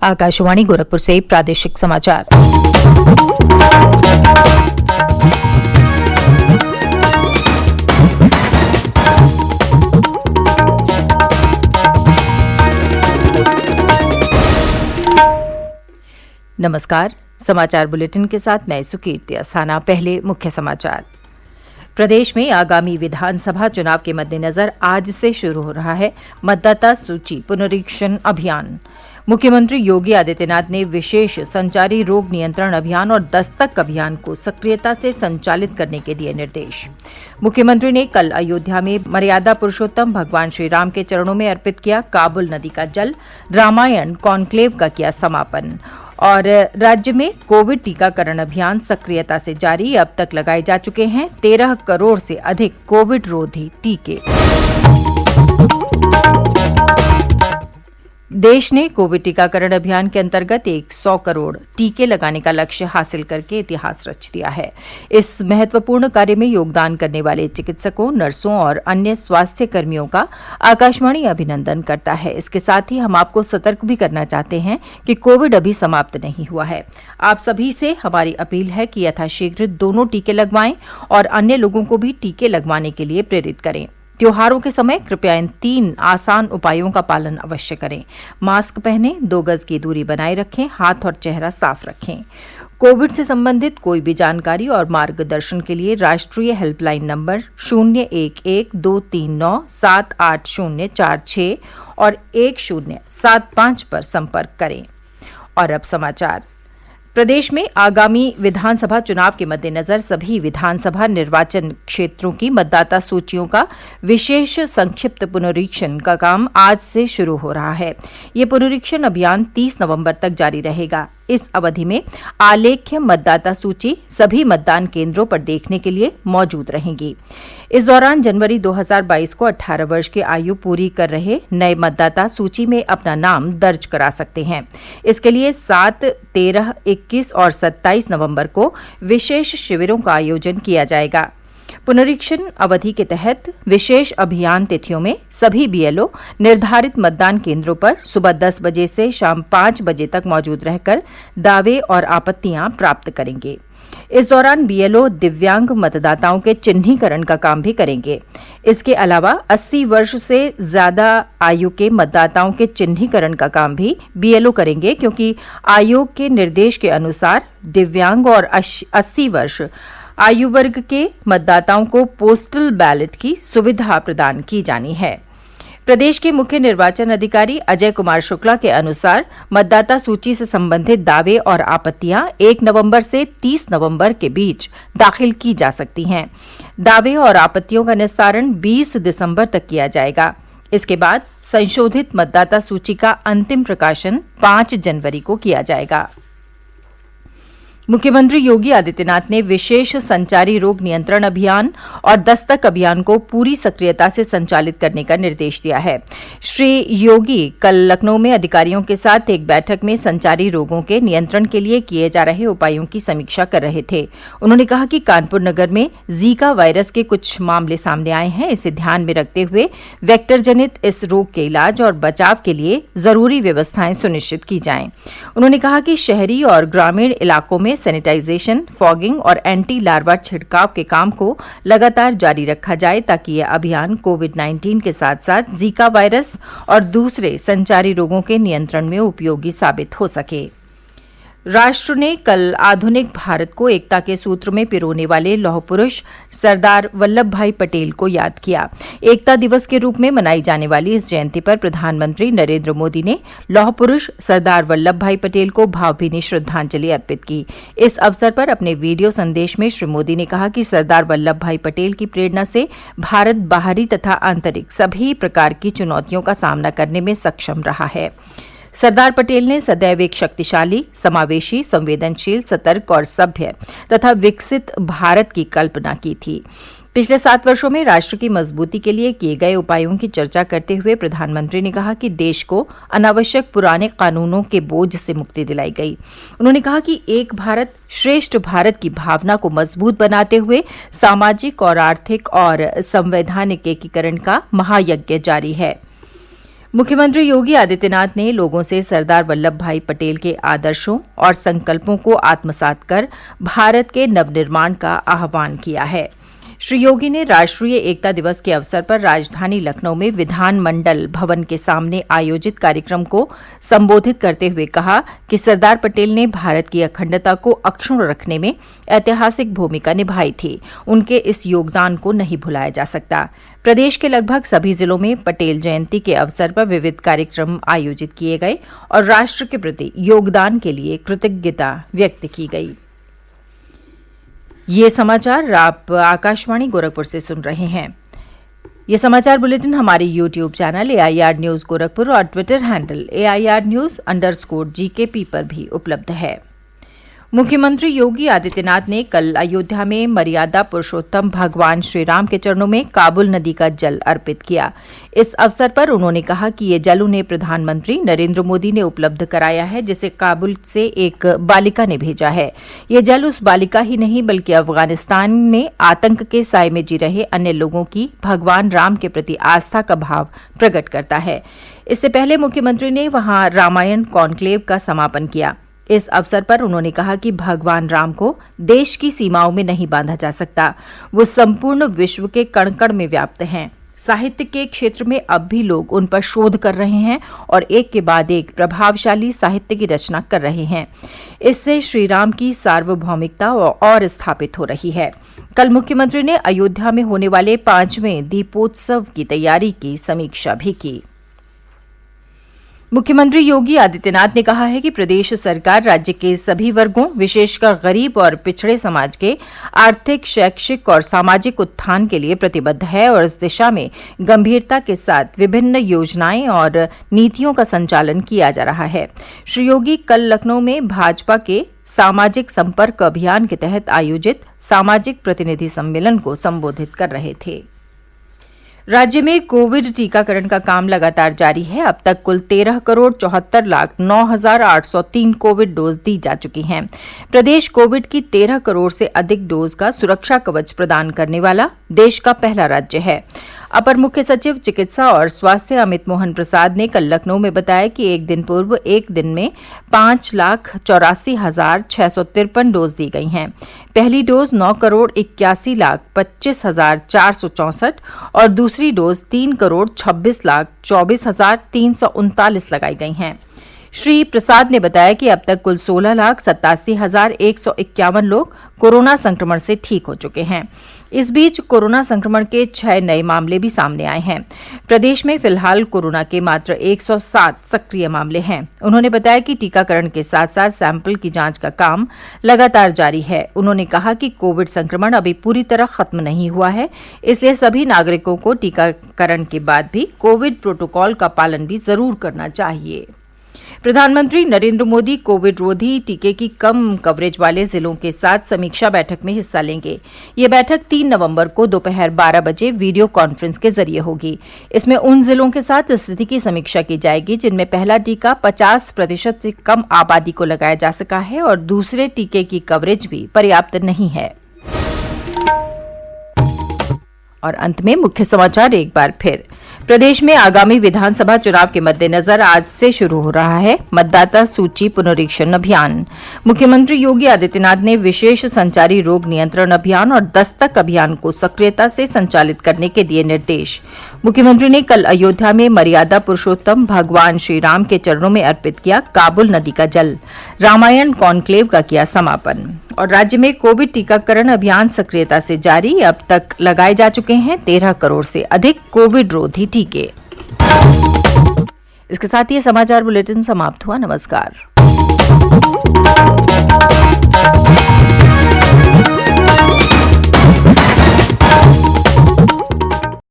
आकाशवाणी गोरखपुर से प्रादेशिक समाचार। नमस्कार, समाचार बुलेटिन के साथ मैं सुकीर्ति अस्थाना। पहले मुख्य समाचार। प्रदेश में आगामी विधानसभा चुनाव के मद्देनजर आज से शुरू हो रहा है मतदाता सूची पुनरीक्षण अभियान। मुख्यमंत्री योगी आदित्यनाथ ने विशेष संचारी रोग नियंत्रण अभियान और दस्तक अभियान को सक्रियता से संचालित करने के दिए निर्देश। मुख्यमंत्री ने कल अयोध्या में मर्यादा पुरुषोत्तम भगवान श्री राम के चरणों में अर्पित किया काबुल नदी का जल। रामायण कॉन्क्लेव का किया समापन। और राज्य में कोविड टीकाकरण अभियान सक्रियता से जारी। अब तक लगाए जा चुके हैं 13 करोड़ से अधिक कोविड रोधी टीके। देश ने कोविड टीकाकरण अभियान के अंतर्गत 100 करोड़ टीके लगाने का लक्ष्य हासिल करके इतिहास रच दिया है। इस महत्वपूर्ण कार्य में योगदान करने वाले चिकित्सकों, नर्सों और अन्य स्वास्थ्य कर्मियों का आकाशवाणी अभिनंदन करता है। इसके साथ ही हम आपको सतर्क भी करना चाहते हैं कि कोविड अभी समाप्त नहीं हुआ है। आप सभी से हमारी अपील है कि यथाशीघ्र दोनों टीके लगवाएं और अन्य लोगों को भी टीके लगवाने के लिए प्रेरित करें। त्योहारों के समय कृपया इन 3 आसान उपायों का पालन अवश्य करें। मास्क पहनें, 2 गज की दूरी बनाए रखें, हाथ और चेहरा साफ रखें। कोविड से संबंधित कोई भी जानकारी और मार्गदर्शन के लिए राष्ट्रीय हेल्पलाइन नंबर 011-239-78046 और 1075 पर संपर्क करें। और अब समाचार। प्रदेश में आगामी विधानसभा चुनाव के मद्देनजर सभी विधानसभा निर्वाचन क्षेत्रों की मतदाता सूचियों का विशेष संक्षिप्त पुनरीक्षण का काम आज से शुरू हो रहा है। ये पुनरीक्षण अभियान 30 नवंबर तक जारी रहेगा। इस अवधि में आलेख्य मतदाता सूची सभी मतदान केंद्रों पर देखने के लिए मौजूद रहेंगी। इस दौरान जनवरी 2022 को 18 वर्ष की आयु पूरी कर रहे नए मतदाता सूची में अपना नाम दर्ज करा सकते हैं। इसके लिए 7, 13, 21 और 27 नवंबर को विशेष शिविरों का आयोजन किया जाएगा। पुनरीक्षण अवधि के तहत विशेष अभियान तिथियों में सभी बीएलओ निर्धारित मतदान केंद्रों पर सुबह 10 बजे से शाम 5 बजे तक मौजूद रहकर दावे और आपत्तियां प्राप्त करेंगे। इस दौरान बीएलओ दिव्यांग मतदाताओं के चिन्हीकरण का काम भी करेंगे। इसके अलावा 80 वर्ष से ज्यादा आयु के मतदाताओं के चिन्हीकरण का काम भी बीएलओ करेंगे, क्योंकि आयोग के निर्देश के अनुसार दिव्यांग और 80 वर्ष आयु वर्ग के मतदाताओं को पोस्टल बैलेट की सुविधा प्रदान की जानी है। प्रदेश के मुख्य निर्वाचन अधिकारी अजय कुमार शुक्ला के अनुसार मतदाता सूची से संबंधित दावे और आपत्तियां 1 नवंबर से 30 नवंबर के बीच दाखिल की जा सकती हैं। दावे और आपत्तियों का निस्तारण 20 दिसंबर तक किया जाएगा। इसके बाद संशोधित मतदाता सूची का अंतिम प्रकाशन 5 जनवरी को किया जाएगा। मुख्यमंत्री योगी आदित्यनाथ ने विशेष संचारी रोग नियंत्रण अभियान और दस्तक अभियान को पूरी सक्रियता से संचालित करने का निर्देश दिया है। श्री योगी कल लखनऊ में अधिकारियों के साथ एक बैठक में संचारी रोगों के नियंत्रण के लिए किए जा रहे उपायों की समीक्षा कर रहे थे। उन्होंने कहा कि कानपुर नगर में जीका वायरस के कुछ मामले सामने आए हैं। इसे ध्यान में रखते हुए वेक्टर जनित इस रोग के इलाज और बचाव के लिए जरूरी व्यवस्थाएं सुनिश्चित की जाएं। उन्होंने कहा कि शहरी और ग्रामीण इलाकों में सैनिटाइजेशन, फॉगिंग और एंटी लार्वा छिड़काव के काम को लगातार जारी रखा जाए, ताकि यह अभियान कोविड-19 के साथ साथ जीका वायरस और दूसरे संचारी रोगों के नियंत्रण में उपयोगी साबित हो सके। राष्ट्र ने कल आधुनिक भारत को एकता के सूत्र में पिरोने वाले लौह पुरुष सरदार वल्लभ भाई पटेल को याद किया। एकता दिवस के रूप में मनाई जाने वाली इस जयंती पर प्रधानमंत्री नरेंद्र मोदी ने लौह पुरुष सरदार वल्लभ भाई पटेल को भावभीनी श्रद्धांजलि अर्पित की। इस अवसर पर अपने वीडियो संदेश में श्री मोदी ने कहा कि सरदार वल्लभ भाई पटेल की प्रेरणा से भारत बाहरी तथा आंतरिक सभी प्रकार की चुनौतियों का सामना करने में सक्षम रहा है। सरदार पटेल ने सदैव एक शक्तिशाली, समावेशी, संवेदनशील, सतर्क और सभ्य तथा विकसित भारत की कल्पना की थी। पिछले 7 वर्षों में राष्ट्र की मजबूती के लिए किए गए उपायों की चर्चा करते हुए प्रधानमंत्री ने कहा कि देश को अनावश्यक पुराने कानूनों के बोझ से मुक्ति दिलाई गई। उन्होंने कहा कि एक भारत श्रेष्ठ भारत की भावना को मजबूत बनाते हुए सामाजिक और आर्थिक और संवैधानिक एकीकरण का महायज्ञ जारी है। मुख्यमंत्री योगी आदित्यनाथ ने लोगों से सरदार वल्लभ भाई पटेल के आदर्शों और संकल्पों को आत्मसात कर भारत के नवनिर्माण का आह्वान किया है। श्री योगी ने राष्ट्रीय एकता दिवस के अवसर पर राजधानी लखनऊ में विधानमंडल भवन के सामने आयोजित कार्यक्रम को संबोधित करते हुए कहा कि सरदार पटेल ने भारत की अखंडता को अक्षुण्ण रखने में ऐतिहासिक भूमिका निभाई थी। उनके इस योगदान को नहीं भुलाया जा सकता। प्रदेश के लगभग सभी जिलों में पटेल जयंती के अवसर पर विविध कार्यक्रम आयोजित किए गए और राष्ट्र के प्रति योगदान के लिए कृतज्ञता व्यक्त की गई। ये समाचार आप आकाशवाणी गोरखपुर से सुन रहे हैं। ये समाचार बुलेटिन हमारे YouTube channel AIR news Gorakhpur और ट्विटर हैंडल AIR न्यूज_GKP पर भी उपलब्ध है। मुख्यमंत्री योगी आदित्यनाथ ने कल अयोध्या में मर्यादा पुरुषोत्तम भगवान श्रीराम के चरणों में काबुल नदी का जल अर्पित किया। इस अवसर पर उन्होंने कहा कि ये जल उन्हें प्रधानमंत्री नरेंद्र मोदी ने उपलब्ध कराया है, जिसे काबुल से एक बालिका ने भेजा है। ये जल उस बालिका ही नहीं बल्कि अफगानिस्तान में आतंक के साए में जी रहे अन्य लोगों की भगवान राम के प्रति आस्था का भाव प्रकट करता है। इससे पहले मुख्यमंत्री ने वहां रामायण कॉन्क्लेव का समापन किया। इस अवसर पर उन्होंने कहा कि भगवान राम को देश की सीमाओं में नहीं बांधा जा सकता। वो संपूर्ण विश्व के कण कण में व्याप्त हैं। साहित्य के क्षेत्र में अब भी लोग उन पर शोध कर रहे हैं और एक के बाद एक प्रभावशाली साहित्य की रचना कर रहे हैं। इससे श्री राम की सार्वभौमिकता और स्थापित हो रही है। कल मुख्यमंत्री ने अयोध्या में होने वाले 5वें दीपोत्सव की तैयारी की समीक्षा भी की। मुख्यमंत्री योगी आदित्यनाथ ने कहा है कि प्रदेश सरकार राज्य के सभी वर्गों, विशेषकर गरीब और पिछड़े समाज के आर्थिक, शैक्षिक और सामाजिक उत्थान के लिए प्रतिबद्ध है और इस दिशा में गंभीरता के साथ विभिन्न योजनाएं और नीतियों का संचालन किया जा रहा है। श्री योगी कल लखनऊ में भाजपा के सामाजिक संपर्क अभियान के तहत आयोजित सामाजिक प्रतिनिधि सम्मेलन को संबोधित कर रहे थे। राज्य में कोविड टीकाकरण का काम लगातार जारी है। अब तक कुल 13,74,09,803 कोविड डोज दी जा चुकी हैं। प्रदेश कोविड की 13 करोड़ से अधिक डोज का सुरक्षा कवच प्रदान करने वाला देश का पहला राज्य है। अपर मुख्य सचिव चिकित्सा और स्वास्थ्य अमित मोहन प्रसाद ने कल लखनऊ में बताया कि एक दिन पूर्व एक दिन में 5,84,653 डोज दी गई हैं। पहली डोज 9,81,25,464 और दूसरी डोज 3,26,24,339 लगाई गई हैं। श्री प्रसाद ने बताया कि अब तक कुल 16,87,151 लोग कोरोना संक्रमण से ठीक हो चुके हैं। इस बीच कोरोना संक्रमण के 6 नए मामले भी सामने आए हैं। प्रदेश में फिलहाल कोरोना के मात्र 107 सक्रिय मामले हैं। उन्होंने बताया कि टीकाकरण के साथ साथ सैंपल की जांच का काम लगातार जारी है। उन्होंने कहा कि कोविड संक्रमण अभी पूरी तरह खत्म नहीं हुआ है, इसलिए सभी नागरिकों को टीकाकरण के बाद भी कोविड प्रोटोकॉल का पालन भी जरूर करना चाहिए। प्रधानमंत्री नरेंद्र मोदी कोविड रोधी टीके की कम कवरेज वाले जिलों के साथ समीक्षा बैठक में हिस्सा लेंगे। ये बैठक 3 नवंबर को दोपहर 12 बजे वीडियो कॉन्फ्रेंस के जरिए होगी। इसमें उन जिलों के साथ स्थिति की समीक्षा की जाएगी जिनमें पहला टीका 50% से कम आबादी को लगाया जा सका है और दूसरे टीके की कवरेज भी पर्याप्त नहीं है। और अंत में मुख्य समाचार एक बार फिर। प्रदेश में आगामी विधानसभा चुनाव के मद्देनजर आज से शुरू हो रहा है मतदाता सूची पुनरीक्षण अभियान। मुख्यमंत्री योगी आदित्यनाथ ने विशेष संचारी रोग नियंत्रण अभियान और दस्तक अभियान को सक्रियता से संचालित करने के दिए निर्देश। मुख्यमंत्री ने कल अयोध्या में मर्यादा पुरुषोत्तम भगवान श्री राम के चरणों में अर्पित किया काबुल नदी का जल। रामायण कॉन्क्लेव का किया समापन। और राज्य में कोविड टीकाकरण अभियान सक्रियता से जारी। अब तक लगाए जा चुके हैं 13 करोड़ से अधिक कोविड रोधी टीके। इसके साथ ही समाचार बुलेटिन समाप्त हुआ। नमस्कार।